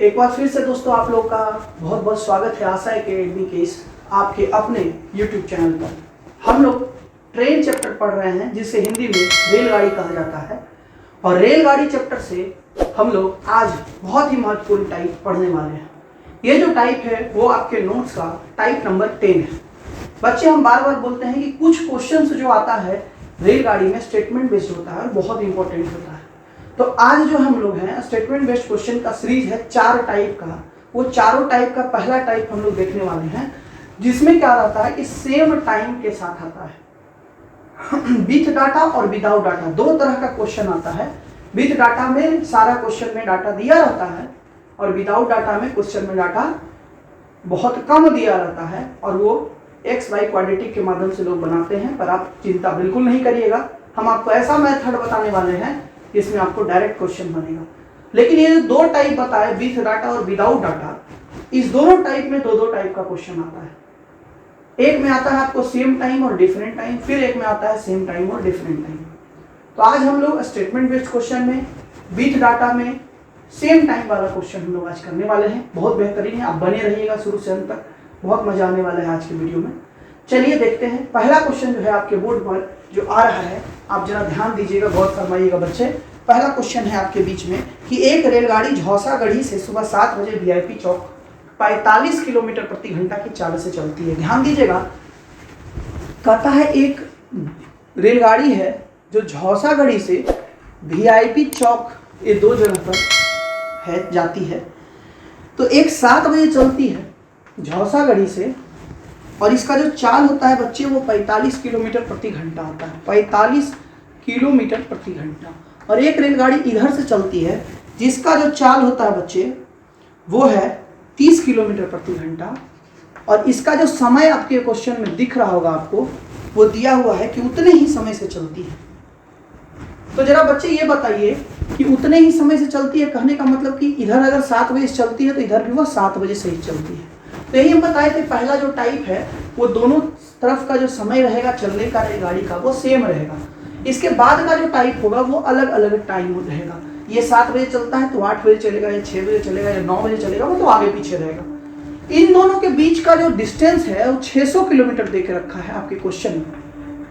एक बार फिर से दोस्तों आप लोग का बहुत बहुत स्वागत है आशा एकेडमी के इस आपके अपने YouTube चैनल पर। हम लोग ट्रेन चैप्टर पढ़ रहे हैं जिसे हिंदी में रेलगाड़ी कहा जाता है। और रेलगाड़ी चैप्टर से हम लोग आज बहुत ही महत्वपूर्ण टाइप पढ़ने वाले हैं। ये जो टाइप है वो आपके नोट्स का टाइप नंबर 10 है। बच्चे हम बार बार बोलते हैं कि कुछ क्वेश्चन जो आता है रेलगाड़ी में स्टेटमेंट बेस्ड होता है और बहुत इंपॉर्टेंट होता है। तो आज जो हम लोग हैं स्टेटमेंट बेस्ड क्वेश्चन का सीरीज है 4 टाइप का। वो चारों टाइप का पहला टाइप हम लोग देखने वाले हैं जिसमें क्या रहता है कि सेम टाइम के साथ आता है। विथ डाटा और विदाउट डाटा दो तरह का क्वेश्चन आता है। विथ डाटा में सारा क्वेश्चन में डाटा दिया रहता है और विदाउट डाटा में क्वेश्चन में डाटा बहुत कम दिया रहता है और वो एक्स वाई क्वाड्रेटिक के माध्यम से लोग बनाते हैं। पर आप चिंता बिल्कुल नहीं करिएगा, हम आपको ऐसा मेथड बताने वाले हैं इसमें आपको डायरेक्ट क्वेश्चन बनेगा। लेकिन ये जो दो टाइप बताए विथ डाटा और विदाउट डाटा, इस दोनों टाइप में दो टाइप का क्वेश्चन आता है। एक में आता है आपको सेम टाइम और डिफरेंट टाइम, फिर एक में आता है सेम टाइम और डिफरेंट टाइम। तो आज हम लोग स्टेटमेंट बेस्ड क्वेश्चन में विथ डाटा में सेम टाइम वाला क्वेश्चन हम लोग आज करने वाले हैं। बहुत बेहतरीन है, आप बने रहिएगा शुरू से अंत तक, बहुत मजा आने वाला है आज की वीडियो में। चलिए देखते हैं पहला क्वेश्चन जो है आपके बोर्ड पर जो आ रहा है, आप जरा ध्यान दीजिएगा, गौर फरमाइएगा बच्चे। पहला क्वेश्चन है आपके बीच में कि एक रेलगाड़ी झौसागढ़ी से सुबह 7 बजे वीआईपी चौक 45 किलोमीटर प्रति घंटा की चाल से चलती है। ध्यान दीजिएगा, कहता है एक रेलगाड़ी है जो झौसागढ़ी से वीआईपी चौक, ये दो जगह पर है जाती है। तो एक 7 बजे चलती है झौसागढ़ी से और इसका जो चाल होता है बच्चे वो 45 किलोमीटर प्रति घंटा होता है, 45 किलोमीटर प्रति घंटा। और एक रेलगाड़ी इधर से चलती है जिसका जो चाल होता है बच्चे वो है 30 किलोमीटर प्रति घंटा। और इसका जो समय आपके क्वेश्चन में दिख रहा होगा आपको, वो दिया हुआ है कि उतने ही समय से चलती है। तो जरा बच्चे ये बताइए कि उतने ही समय से चलती है कहने का मतलब कि इधर अगर 7 बजे से चलती है तो इधर भी वो 7 बजे से ही चलती है। तो यही हम बताए थे, पहला जो टाइप है वो दोनों तरफ का जो समय रहेगा चलने का रेलगाड़ी का वो सेम रहेगा। इसके बाद का जो टाइप होगा वो अलग अलग टाइम रहेगा। ये 7 बजे चलता है तो 8 बजे चलेगा, या 6 बजे चलेगा, या 9 बजे चलेगा, वो तो आगे पीछे रहेगा। इन दोनों के बीच का जो डिस्टेंस है वो 600 किलोमीटर दे के रखा है आपके क्वेश्चन में,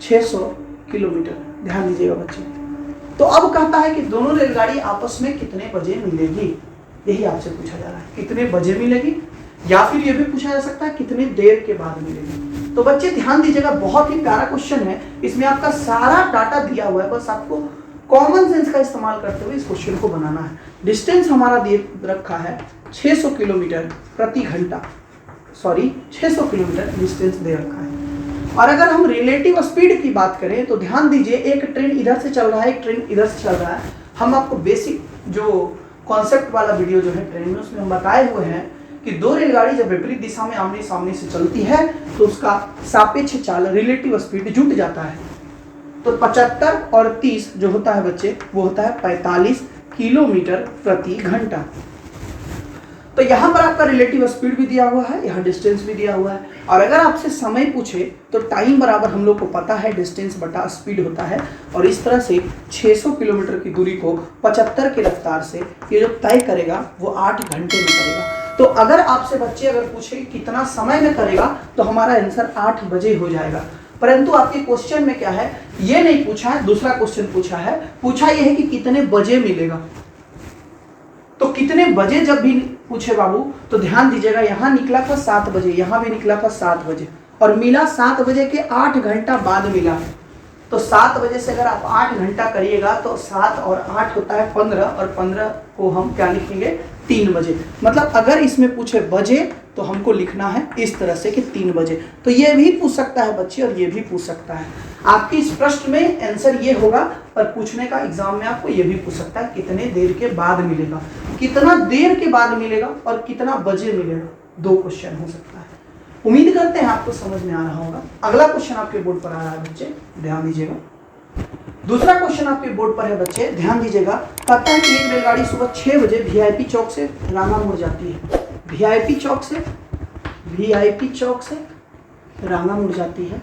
600 किलोमीटर। ध्यान दीजिएगा बच्चे। तो अब कहता है कि दोनों रेलगाड़ी आपस में कितने बजे मिलेगी, यही आपसे पूछा जा रहा है। कितने बजे मिलेगी, या फिर ये भी पूछा जा सकता है कितनी देर के बाद मिलेगी। तो बच्चे ध्यान दीजिएगा, बहुत ही प्यारा क्वेश्चन है। इसमें आपका सारा डाटा दिया हुआ है, बस आपको कॉमन सेंस का इस्तेमाल करते हुए इस क्वेश्चन को बनाना है। डिस्टेंस हमारा दे रखा है 600 किलोमीटर प्रति घंटा, 600 किलोमीटर डिस्टेंस दे रखा है। और अगर हम रिलेटिव स्पीड की बात करें तो ध्यान दीजिए, एक ट्रेन इधर से चल रहा है, एक ट्रेन इधर से चल रहा है। हम आपको बेसिक जो कॉन्सेप्ट वाला वीडियो जो है ट्रेन में, उसमें हम बताए हुए हैं कि दो रेलगाड़ी जब विपरीत दिशा में आमने सामने से चलती है तो उसका सापेक्ष चाल रिलेटिव स्पीड जुट जाता है। तो 75 और 30 जो होता है बच्चे वो होता है 45 किलोमीटर प्रति घंटा। तो यहाँ पर आपका रिलेटिव स्पीड भी दिया हुआ है, यहाँ डिस्टेंस भी दिया हुआ है। और अगर आपसे समय पूछे तो टाइम बराबर हम लोग को पता है डिस्टेंस बटा स्पीड होता है। और इस तरह से 600 किलोमीटर की दूरी को 75 की रफ्तार से ये जो तय करेगा वो 8 घंटे में करेगा। तो अगर आपसे बच्चे अगर पूछे कितना समय में करेगा तो हमारा आंसर 8 बजे हो जाएगा। परंतु आपके क्वेश्चन में क्या है, ये नहीं पूछा है, दूसरा क्वेश्चन पूछा ये है कि कितने बजे मिलेगा। तो कितने बजे जब भी पूछे बाबू तो ध्यान दीजिएगा, यहाँ निकला था 7 बजे, यहाँ भी निकला था 7 बजे और मिला 7 बजे के 8 घंटा बाद मिला। तो 7 बजे से अगर आप 8 घंटा करिएगा तो 7 और 8 होता है 15, और 15 को हम क्या लिखेंगे 3 बजे। मतलब अगर इसमें पूछे बजे तो हमको लिखना है इस तरह से कि 3 बजे। तो ये भी पूछ सकता है बच्चे और ये भी पूछ सकता है। आपकी इस प्रश्न में आंसर ये होगा, पर पूछने का एग्जाम में आपको ये भी पूछ सकता है कितने देर के बाद मिलेगा, कितना देर के बाद मिलेगा और कितना बजे मिलेगा। 2 क्वेश्चन हो सकता है। उम्मीद करते हैं आपको समझ में आ रहा होगा। अगला क्वेश्चन आपके बोर्ड पर आ रहा है बच्चे, ध्यान दीजिएगा। दूसरा क्वेश्चन आपके बोर्ड पर है बच्चे, ध्यान दीजिएगा। कहता है कि एक रेलगाड़ी सुबह 6 बजे वीआईपी चौक से रांगा मुड़ जाती है। वीआईपी चौक से रांगा मुड़ जाती है।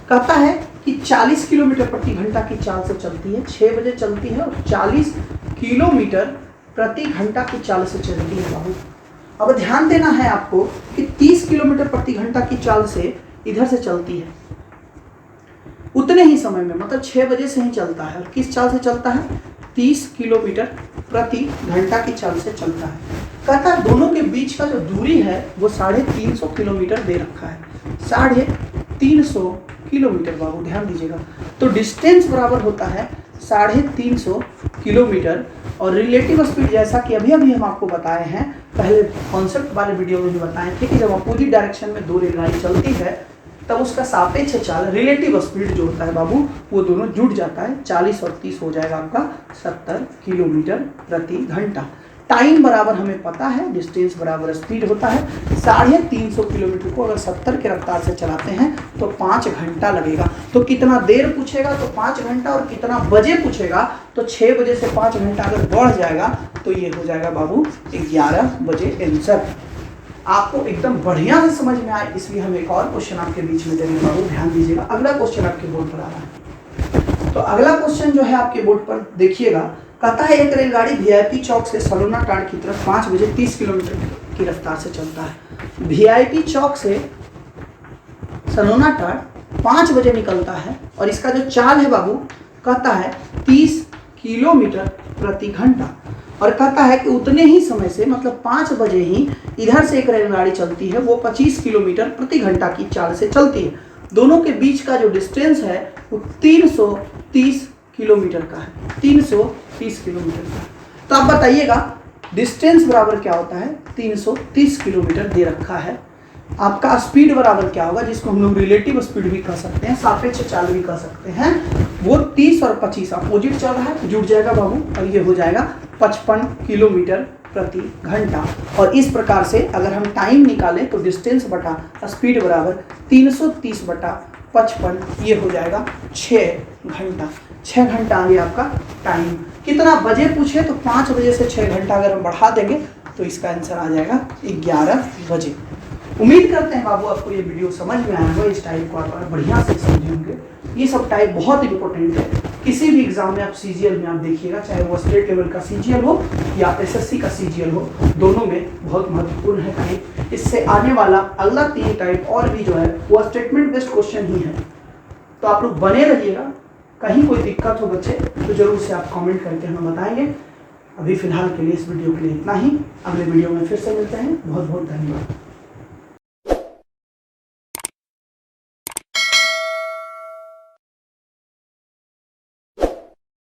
कहता है कि 40 किलोमीटर प्रति घंटा की चाल से चलती है, 6 बजे चलती है और 40 किलोमीटर प्रति घंटा की चाल से चलती है। बाबू अब ध्यान देना है आपको कि 30 किलोमीटर प्रति घंटा की चाल से इधर से चलती है, उतने ही समय में, मतलब 6 बजे से ही चलता है। और किस चाल से चलता है? 30 किलोमीटर प्रति घंटा की चाल से चलता है। कहता है दोनों के बीच का जो दूरी है वो 350 किलोमीटर दे रखा है। 350 किलोमीटर, बाबू ध्यान दीजिएगा। तो डिस्टेंस बराबर होता है 350 किलोमीटर। और रिलेटिव स्पीड, जैसा कि अभी अभी हम आपको बताए हैं, पहले कॉन्सेप्ट वाले वीडियो में भी बताए थे कि जब अपोजिट डायरेक्शन में दो रेलगाड़ी चलती है तब उसका सापेक्ष चाल, रिलेटिव स्पीड जो होता है बाबू, वो दोनों जुड़ जाता है। 40 और 30 हो जाएगा आपका 70 किलोमीटर प्रति घंटा। टाइम बराबर हमें पता है, डिस्टेंस बराबर स्पीड होता है। 350 किलोमीटर को अगर 70 के रफ्तार से चलाते हैं तो 5 घंटा लगेगा। तो कितना देर पूछेगा तो 5 घंटा, और कितना बजे पूछेगा तो 6 बजे से 5 घंटा अगर बढ़ जाएगा तो ये हो जाएगा बाबू 11 बजे आंसर। आपको एकदम बढ़िया से समझ में आए, इसलिए हम एक और क्वेश्चन आपके बीच में दे रहे हैं बाबू, ध्यान दीजिएगा। अगला क्वेश्चन आपके बोर्ड पर आ रहा है। तो अगला क्वेश्चन जो है आपके बोर्ड पर देखिएगा, कहता है एक रेलगाड़ी वीआईपी चौक से सलोना टाड़ की तरफ 5 बजे 30 किलोमीटर की रफ्तार से चलता है। वीआईपी चौक से सलोना टाड़ 5 बजे निकलता है और इसका जो चाल है बाबू, कहता है 30 किलोमीटर प्रति घंटा। और कहता है कि उतने ही समय से, मतलब 5 बजे ही इधर से एक रेलगाड़ी चलती है, वो 25 किलोमीटर प्रति घंटा की चाल से चलती है। दोनों के बीच का जो डिस्टेंस है वो 330 किलोमीटर का है। 330 किलोमीटर का। तो आप बताइएगा डिस्टेंस बराबर क्या होता है? 330 किलोमीटर दे रखा है। आपका स्पीड बराबर क्या होगा, जिसको हम लोग रिलेटिव स्पीड भी कह सकते हैं, सापेक्ष चाल भी कह सकते हैं। वो 30 और 25 अपोजिट चल रहा है, जुड़ जाएगा बाबू, और ये हो जाएगा 55 किलोमीटर प्रति घंटा। और इस प्रकार से अगर हम टाइम निकालें तो डिस्टेंस बटा स्पीड बराबर 330 बटा 55, ये हो जाएगा 6 घंटा। 6 घंटा आ गया आपका टाइम। कितना बजे पूछे तो 5 बजे से 6 घंटा अगर हम बढ़ा देंगे तो इसका आंसर आ जाएगा 11 बजे। उम्मीद करते हैं बाबू आपको ये वीडियो समझ में आया होगा। इस टाइप को आप बढ़िया से समझे होंगे। ये सब टाइप बहुत इंपॉर्टेंट है। किसी भी एग्जाम में आप सीजीएल में आप देखिएगा, चाहे वो स्टेट लेवल का सीजीएल हो या एसएससी का सीजीएल हो, दोनों में बहुत महत्वपूर्ण है टाइप। इससे आने वाला अगला 3 टाइप और भी जो है वो स्टेटमेंट बेस्ड क्वेश्चन ही है। तो आप लोग बने रहिएगा। कहीं कोई दिक्कत हो बच्चे तो जरूर से आप कमेंट करके हमें बताएंगे। अभी फिलहाल के लिए इस वीडियो के लिए इतना ही। अगले वीडियो में फिर से मिलते हैं। बहुत बहुत धन्यवाद।